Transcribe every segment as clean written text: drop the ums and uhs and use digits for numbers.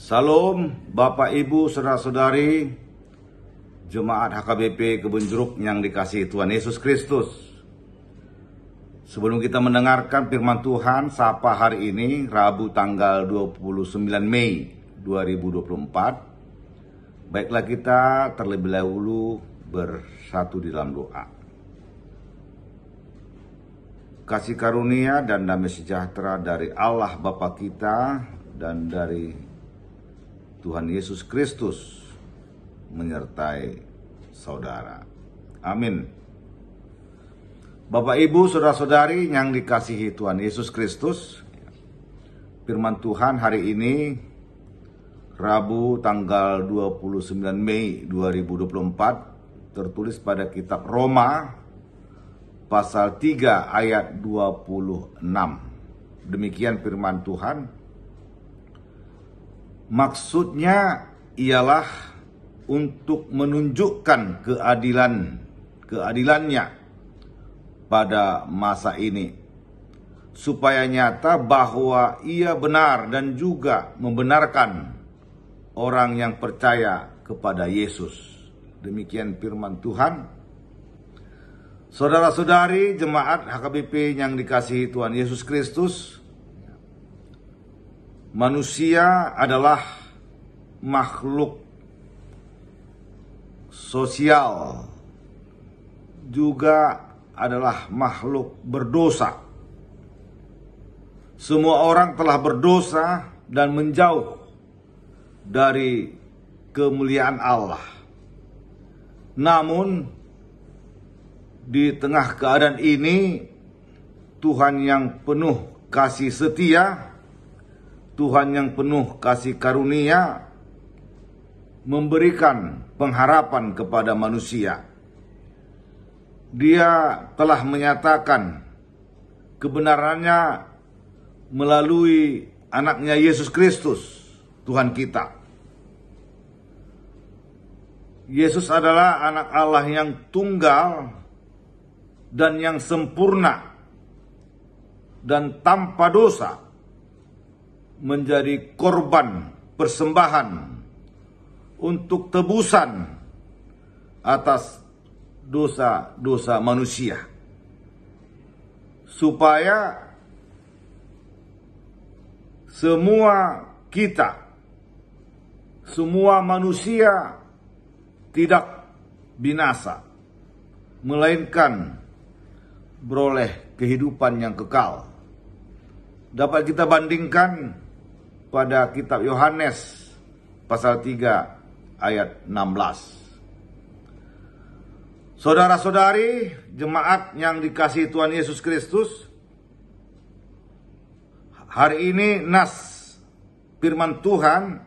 Salam Bapak Ibu Saudara-saudari Jemaat HKBP Kebun Jeruk yang dikasihi Tuhan Yesus Kristus. Sebelum kita mendengarkan firman Tuhan Sapa hari ini, Rabu tanggal 29 Mei 2024, baiklah kita terlebih dahulu bersatu di dalam doa. Kasih karunia dan damai sejahtera dari Allah Bapa kita dan dari Tuhan Yesus Kristus menyertai saudara. Amin. Bapak Ibu Saudara-saudari yang dikasihi Tuhan Yesus Kristus, firman Tuhan hari ini Rabu tanggal 29 Mei 2024 tertulis pada kitab Roma pasal 3 ayat 26. Demikian firman Tuhan. Maksudnya ialah untuk menunjukkan keadilannya pada masa ini, supaya nyata bahwa ia benar dan juga membenarkan orang yang percaya kepada Yesus. Demikian firman Tuhan. Saudara-saudari jemaat HKBP yang dikasihi Tuhan Yesus Kristus, manusia adalah makhluk sosial, juga adalah makhluk berdosa. Semua orang telah berdosa dan menjauh dari kemuliaan Allah. Namun, di tengah keadaan ini, Tuhan yang penuh kasih setia, Tuhan yang penuh kasih karunia memberikan pengharapan kepada manusia. Dia telah menyatakan kebenarannya melalui anaknya Yesus Kristus, Tuhan kita. Yesus adalah anak Allah yang tunggal dan yang sempurna dan tanpa dosa, menjadi korban persembahan untuk tebusan atas dosa-dosa manusia, supaya semua manusia tidak binasa, melainkan beroleh kehidupan yang kekal. Dapat kita bandingkan pada kitab Yohanes pasal 3 ayat 16. Saudara-saudari jemaat yang dikasihi Tuhan Yesus Kristus, hari ini nas firman Tuhan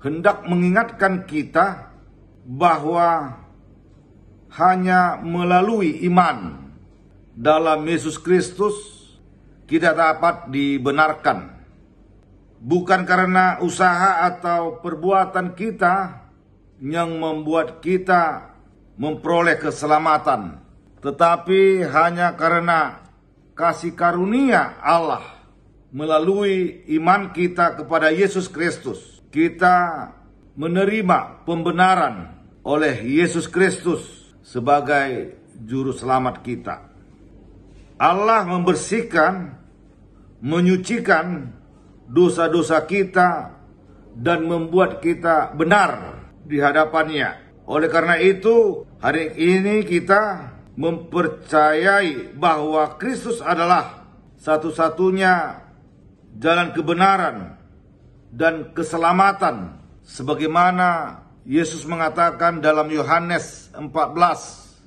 hendak mengingatkan kita bahwa hanya melalui iman dalam Yesus Kristus kita dapat dibenarkan. Bukan karena usaha atau perbuatan kita yang membuat kita memperoleh keselamatan, tetapi hanya karena kasih karunia Allah melalui iman kita kepada Yesus Kristus. Kita menerima pembenaran oleh Yesus Kristus sebagai juru selamat kita. Allah membersihkan, menyucikan dosa-dosa kita dan membuat kita benar di hadapannya. Oleh karena itu, hari ini kita mempercayai bahwa Kristus adalah satu-satunya jalan kebenaran dan keselamatan, sebagaimana Yesus mengatakan dalam Yohanes 14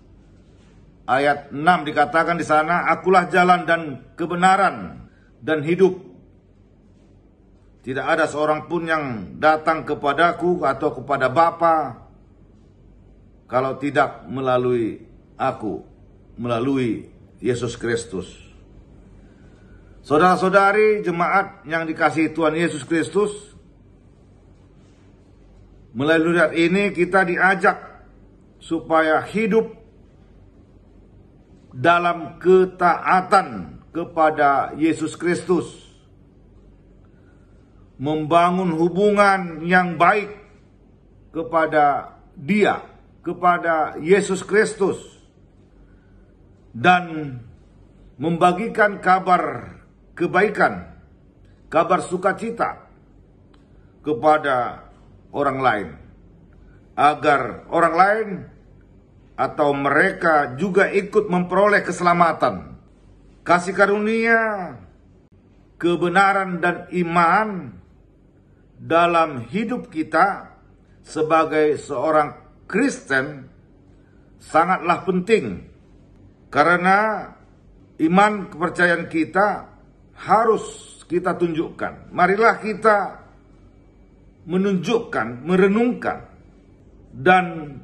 ayat 6, dikatakan di sana, "Akulah jalan dan kebenaran dan hidup. Tidak ada seorang pun yang datang kepadaku atau kepada Bapa kalau tidak melalui aku," melalui Yesus Kristus. Saudara-saudari jemaat yang dikasihi Tuhan Yesus Kristus, melalui ayat ini kita diajak supaya hidup dalam ketaatan kepada Yesus Kristus. membangun hubungan yang baik kepada Dia, kepada Yesus Kristus, dan membagikan kabar kebaikan, kabar sukacita kepada orang lain, agar orang lain atau mereka juga ikut memperoleh keselamatan, kasih karunia, kebenaran dan iman dalam hidup kita sebagai seorang Kristen sangatlah penting, karena iman kepercayaan kita harus kita tunjukkan. Marilah kita menunjukkan, merenungkan, dan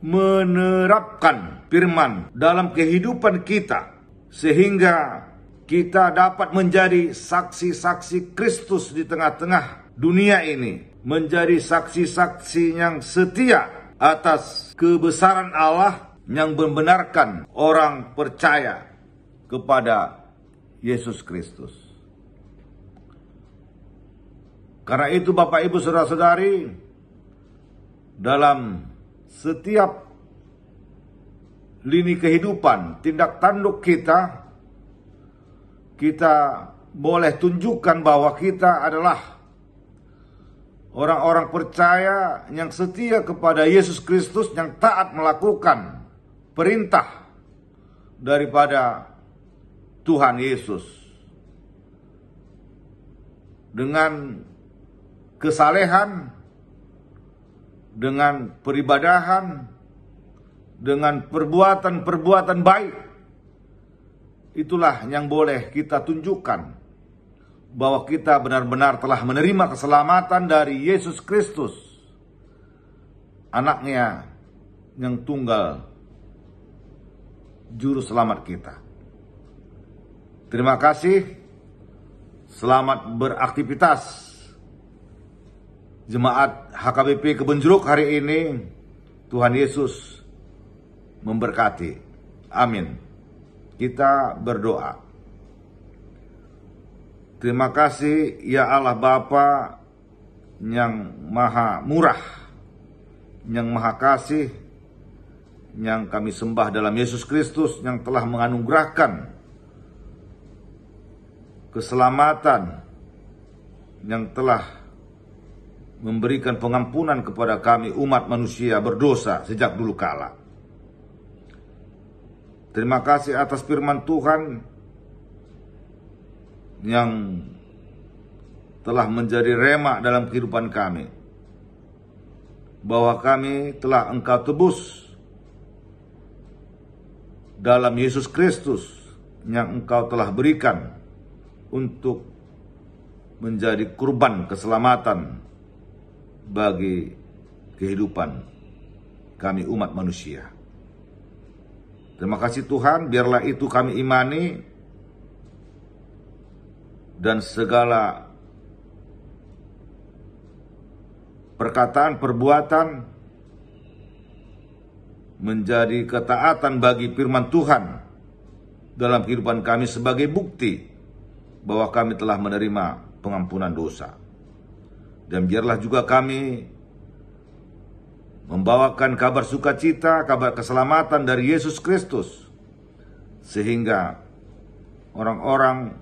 menerapkan firman dalam kehidupan kita, sehingga kita dapat menjadi saksi-saksi Kristus di tengah-tengah dunia ini, menjadi saksi-saksi yang setia atas kebesaran Allah yang membenarkan orang percaya kepada Yesus Kristus. Karena itu Bapak Ibu Saudara-saudari, dalam setiap lini kehidupan, tindak tanduk kita boleh tunjukkan bahwa kita adalah orang-orang percaya yang setia kepada Yesus Kristus, yang taat melakukan perintah daripada Tuhan Yesus. Dengan kesalehan, dengan peribadahan, dengan perbuatan-perbuatan baik, itulah yang boleh kita tunjukkan bahwa kita benar-benar telah menerima keselamatan dari Yesus Kristus, anaknya yang tunggal, juru selamat kita. Terima kasih, selamat beraktivitas Jemaat HKBP Kebun Jeruk hari ini. Tuhan Yesus memberkati. Amin. Kita berdoa. Terima kasih ya Allah Bapa yang maha murah, yang maha kasih, yang kami sembah dalam Yesus Kristus, yang telah menganugerahkan keselamatan, yang telah memberikan pengampunan kepada kami umat manusia berdosa sejak dulu kala. Terima kasih atas firman Tuhan yang telah menjadi rema dalam kehidupan kami, bahwa kami telah Engkau tebus dalam Yesus Kristus yang Engkau telah berikan untuk menjadi kurban keselamatan bagi kehidupan kami umat manusia. Terima kasih Tuhan, biarlah itu kami imani, dan segala perkataan, perbuatan menjadi ketaatan bagi firman Tuhan dalam kehidupan kami sebagai bukti bahwa kami telah menerima pengampunan dosa. Dan biarlah juga kami membawakan kabar sukacita, kabar keselamatan dari Yesus Kristus, sehingga orang-orang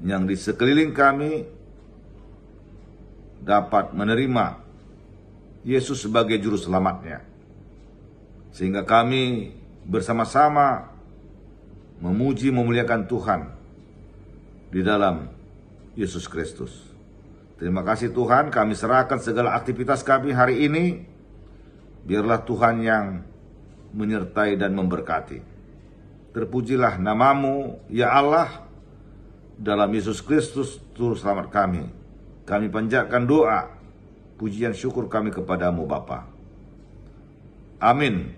yang di sekeliling kami dapat menerima Yesus sebagai juru selamatnya, sehingga kami bersama-sama memuji memuliakan Tuhan di dalam Yesus Kristus. Terima kasih Tuhan, kami serahkan segala aktivitas kami hari ini. Biarlah Tuhan yang menyertai dan memberkati. Terpujilah namamu ya Allah, dalam Yesus Kristus juru selamat kami. Kami panjatkan doa, pujian syukur kami kepadamu Bapa. Amin.